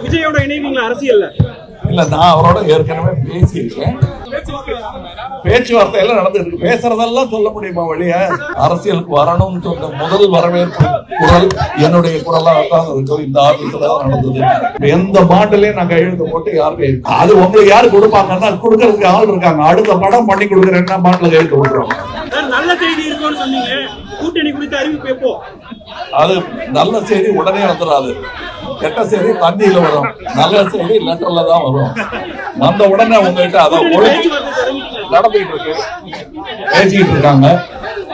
விஜயோட இணைவீங்களா அரசியல்ல? இல்ல, நான் அவரோட ஏற்கனவே பேசியிருக்கேன். பேச்சுவார்த்தையெல்லாம் நடந்துருக்கு. பேசுறதெல்லாம் சொல்ல முடியுமா வெளிய? அரசியலுக்கு வரணும்னு சொன்ன முதல் வரவேற்பு குரல் என்னுடைய குரலாக தான் இருக்கும். இந்த ஆபீஸ்ல தான் நடந்தது. எந்த பாட்டிலையும் நான் கையெழுத்து போட்டு யாருக்கு அது உங்களுக்கு யாரு கொடுப்பாங்கன்னா கொடுக்கறதுக்கு ஆள் இருக்காங்க. அடுத்த படம் பண்ணி கொடுக்குறேன்னா பாட்டில கையெழுத்து கொடுக்குறோம். நல்ல செய்தி இருக்குன்னு சொன்னீங்க, கூட்டணி குறித்த அறிவிப்பு எப்போ? அது நல்ல செய்தி உடனே வந்துடாது. கெட்ட செய்தி தண்ணியில வரும், நல்ல செய்தி லெட்டர்ல தான் வரும். வந்த உடனே உங்ககிட்ட அதை நடந்துட்டு இருக்கு, பேசிட்டு இருக்காங்க.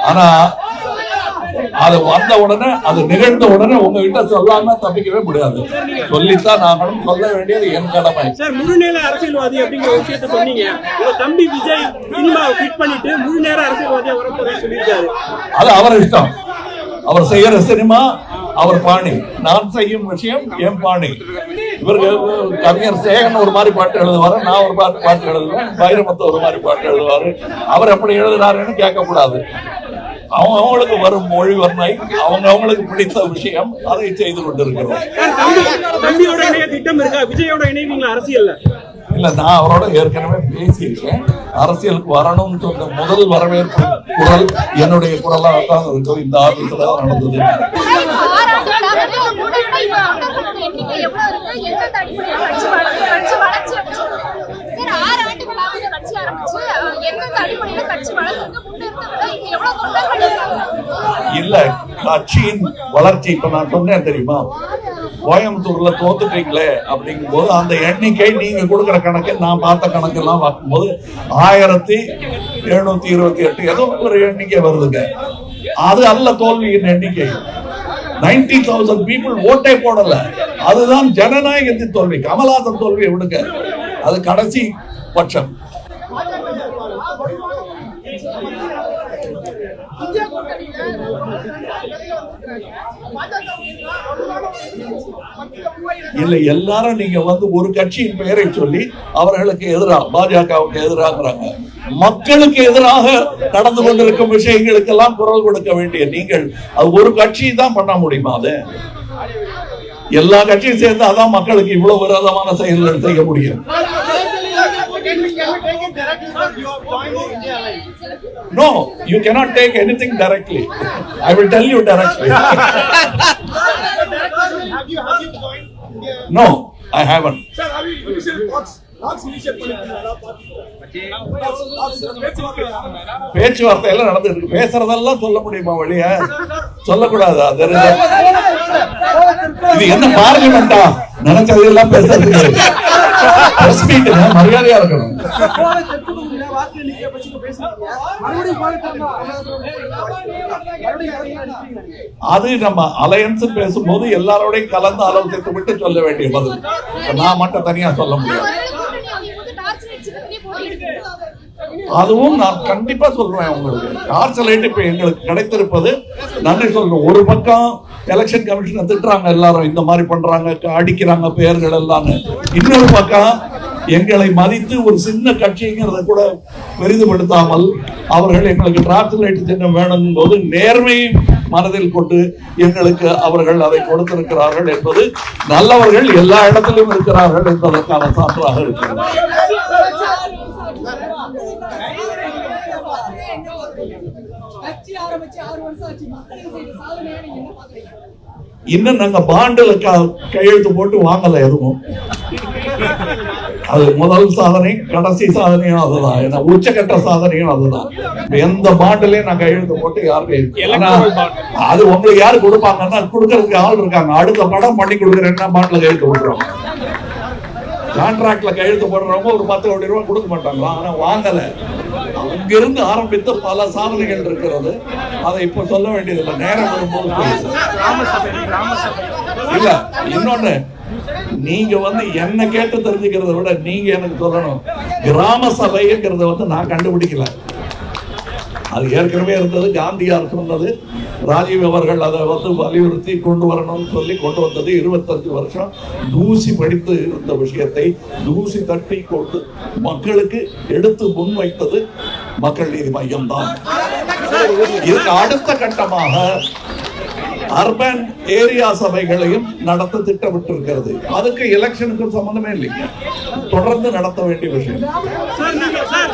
ஆனா அது வந்த உடனே, அது நிகழ்ந்த உடனே உங்ககிட்ட சொல்லாம தப்பிக்கவே முடியாது. சொல்லித்தான் நாங்களும் சொல்ல வேண்டியது என் கடமை. சார், முழுநேர அரசியல்வாதி அப்படிங்கிற விஷயத்த சொன்னீங்க. உங்க தம்பி விஜய் சினிமாவை ஃபிட் பண்ணிட்டு முழுநேர அரசியல்வாதியா வரப்போறேன்னு சொல்லியிருக்காரு. அது அவர் இஷ்டம். அவர் செய்யற சினிமா அவர் பாணி, நான் செய்யும் விஷயம் என் பாணி. இவருக்கு கவிஞர் சேகன் ஒரு மாதிரி பாட்டு எழுதுவாரு, நான் ஒரு பாட்டு எழுதுவேன், வைரமுத்து ஒரு மாதிரி பாட்டு எழுதுவாரு. அவர் எப்படி எழுதுறாருன்னு கேட்கக்கூடாது. அவங்களுக்கு வரும் மொழி வர்ணை, அவங்களுக்கு பிடித்த விஷயம், அதை செய்து கொண்டிருக்கிறோம். தம்பியோட இணைய திட்டம் இருக்கா? விஜயோட இணைவீங்களா அரசியல்ல? இல்ல, நான் அவரோட ஏற்கனவே பேசியிருக்கேன். அரசியலுக்கு வரணும்னு சொன்ன முதல் வரவேற்பு குரல் என்னுடைய குரலாக தான் இருக்கும். இந்த ஆபீஸ்ல தான் நடந்தது. இல்ல, கட்சியின் வளர்ச்சி இப்ப நான் சொன்னேன் தெரியுமா, கோயம்புத்தூர்ல தோத்துட்டீங்களே அப்படிங்கும் போது அந்த எண்ணிக்கை நீங்க கொடுக்கிற கணக்கு நான் பார்த்த கணக்கு எல்லாம் பார்க்கும்போது 1728 ஏதோ ஒரு எண்ணிக்கை வருதுங்க. அது அல்ல தோல்வியின் எண்ணிக்கை. 90,000 people ஓட்டே போடல. அதுதான் ஜனநாயகத்தின் தோல்வி. கமல்ஹாசன் தோல்வியை விடுங்க, அது கடைசி பட்சம். இல்ல, எல்லாரும் நீங்க வந்து ஒரு கட்சியின் பெயரை சொல்லி அவர்களுக்கு எதிராக, பாஜகவுக்கு எதிராகிறாங்க. மக்களுக்கு எதிராக நடந்து கொண்டிருக்கும் விஷயங்களுக்கெல்லாம் குரல் கொடுக்க வேண்டிய நீங்கள் அது ஒரு கட்சி தான் பண்ண முடியுமா? அது எல்லா கட்சியும் சேர்ந்து அதான் மக்களுக்கு இவ்வளவு விரோதமான செயல்கள் செய்ய முடியும். No, you cannot take anything directly. I will tell you directly. No, I haven't. பேச்சுவார்த்தையெல்லாம் நடந்துருக்கு. பேசுறதெல்லாம் சொல்ல முடியுமா வெளிய? சொல்லக்கூடாது. இது என்ன பார்லிமெண்டா? நினைச்சதெல்லாம் பேசுறதுக்கு மரியாதையா இருக்கணும். அது நம்ம அலையன்ஸ் பேசும்போது எல்லாரோடையும் கலந்து ஆலோசித்து விட்டு சொல்ல வேண்டிய பதில். நான் மட்டும் தனியா சொல்ல முடியாது. அதுவும் நான் கண்டிப்பா சொல்றேன். உங்களுக்கு டார்ச்சலைட் இப்ப எங்களுக்கு கிடைத்திருப்பது நன்றி சொல்றேன். ஒரு பக்கம் எலெக்ஷன் கமிஷனை திட்டுறாங்க, எல்லாரும் இந்த மாதிரி பண்றாங்க, அடிக்கிறாங்க பெயர்கள் எல்லாம். இன்னொரு பக்கம் எங்களை மதித்து ஒரு சின்ன கட்சிங்கிறத கூட பெரிதுபடுத்தாமல் அவர்கள் எங்களுக்கு டார்ச்சலைட் சின்னம் வேணும் போது நேர்மையை மனதில் கொண்டு எங்களுக்கு அவர்கள் அதை கொடுத்திருக்கிறார்கள் என்பது நல்லவர்கள் எல்லா இடத்திலும் இருக்கிறார்கள் என்பதற்கான சான்றாக இருக்கிறது. இன்னும் நாங்க பாண்டுல கையெழுத்து போட்டு வாங்கல எதுவும். அது முதல் சாதனை, கடைசி சாதனையும் அதுதான், ஏன்னா உச்சகட்ட சாதனையும் அதுதான். எந்த பாண்டிலையும் நான் கையெழுத்து போட்டு யாருக்கும் அது உங்களுக்கு யாரு கொடுப்பாங்கன்னா கொடுக்கறதுக்கு ஆள் இருக்காங்க. அடுத்த படம் பண்ணி கொடுக்குறேன்னா பாண்டில கையெழுத்து போட்டுருவாங்க. கான்ட்ராக்ட்ல கையெழுத்து போடுறவங்க ஒரு 10 கோடி ரூபாய் கொடுக்க மாட்டாங்களா? ஆனா வாங்கல. அங்கிருந்து ஆரம்பித்த பல சாதனைகள் இருக்கிறது. அதை இப்ப சொல்ல வேண்டியதில்லை, நேரம் வரும்போது இல்ல. இன்னொன்னு, நீங்க வந்து என்ன கேட்டு தெரிஞ்சுக்கிறத விட நீங்க எனக்கு சொல்லணும். கிராம சபைங்கிறத நான் கண்டுபிடிக்கல. அது ஏற்கனவே இருந்தது, காந்தியார் சொன்னது. ராஜீவ் அவர்கள் அதை வலியுறுத்தி கொண்டு வரணும்னு சொல்லி கொண்டு வந்தது. 25 வருஷம் தூசி படித்து இருந்த விஷயத்தை தூசி தட்டி கொண்டு மக்களுக்கு எடுத்து முன்வைத்தது மக்கள் நீதி மையம் தான். இதுக்கு அடுத்த கட்டமாக அர்பன் ஏரியா சபைகளையும் நடத்த திட்டமிட்டிருக்கிறது. அதுக்கு எலெக்ஷனுக்கு சம்பந்தமே இல்லைங்க, தொடர்ந்து நடத்த வேண்டிய விஷயம். சார் நீங்க sir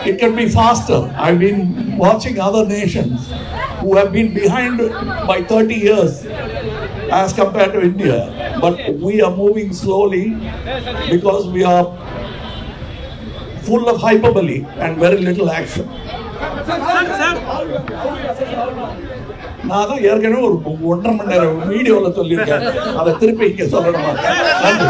It can be faster. I've been watching other nations who have been behind by 30 years as compared to India. But we are moving slowly because we are full of hyperbole and very little action. நான் தான் ஏற்கனவே ஒரு 1.5 மணி நேரம் வீடியோவில் சொல்லியிருக்கேன், அதை திருப்பி இங்கே சொல்லணுமா? நன்றி.